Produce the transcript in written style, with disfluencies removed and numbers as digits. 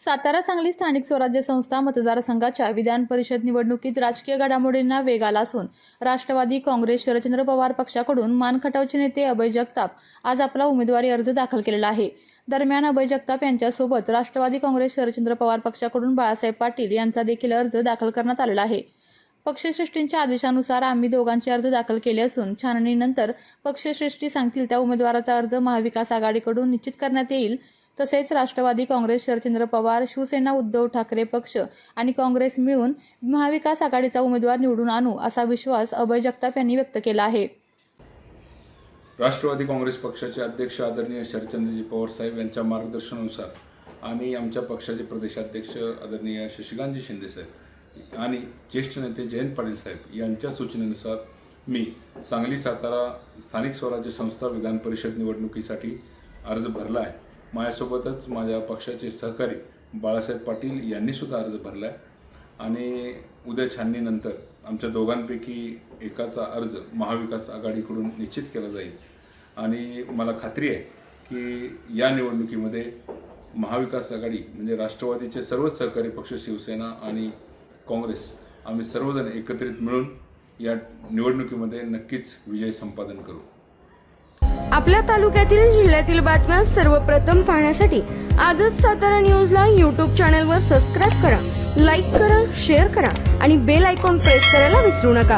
सातारा सांगली स्थानिक स्वराज्य संस्था मतदारसंघाच्या विधान परिषद निवडणुकीत राजकीय घडामोडींना वेग आला असून राष्ट्रवादी काँग्रेस शरदचंद्र पवार पक्षाकडून मानखटावचे नेते अभय जगताप आज आपला उमेदवारी अर्ज दाखल केलेला आहे। दरम्यान अभय जगताप यांच्यासोबत राष्ट्रवादी काँग्रेस शरदचंद्र पवार पक्षाकडून बाळासाहेब पाटील यांचा देखील अर्ज दाखल करण्यात आलेला आहे। पक्षश्रेष्ठींच्या आदेशानुसार आम्ही दोघांचे अर्ज दाखल केले असून छाननीनंतर पक्षश्रेष्ठी सांगतील त्या उमेदवाराचा अर्ज महाविकास आघाडीकडून निश्चित करण्यात येईल। तसेच राष्ट्रवादी काँग्रेस शरदचंद्र पवार, शिवसेना उद्धव ठाकरे पक्ष आणि काँग्रेस मिळून महाविकास आघाडीचा उमेदवार निवडून आणू असा विश्वास अभय जगताप यांनी व्यक्त केला आहे। राष्ट्रवादी काँग्रेस पक्षाचे अध्यक्ष आदरणीय शरदचंद्रजी पवार साहेब यांच्या मार्गदर्शनानुसार आणि आमच्या पक्षाचे प्रदेशाध्यक्ष आदरणीय शशिकांतजी शिंदे साहेब आणि ज्येष्ठ नेते जयंत पाटील साहेब यांच्या सूचनेनुसार मी सांगली सातारा स्थानिक स्वराज्य संस्था विधान परिषद निवडणुकीसाठी अर्ज भरला आहे। माझ्यासोबतच माझ्या पक्षाचे सहकारी बाळासाहेब पाटील यांनी सुद्धा अर्ज भरला आहे आणि उद्या छाननीनंतर आमच्या दोघांपैकी एकाचा अर्ज महाविकास आघाडीकडून निश्चित केला जाईल आणि मला खात्री आहे की या निवडणुकीमध्ये महाविकास आघाडी म्हणजे राष्ट्रवादीचे सर्वच सहकारी पक्ष शिवसेना आणि काँग्रेस आम्ही सर्वजण एकत्रित मिळून या निवडणुकीमध्ये नक्कीच विजय संपादन करू। आपल्या तालुक्यातील जिल्ह्यातील बातम्या सर्वप्रथम पाहण्यासाठी आजच सातारा न्यूजला YouTube चॅनलवर सबस्क्राइब करा, लाईक करा, शेअर करा आणि बेल आयकॉन प्रेस करायला विसरू नका।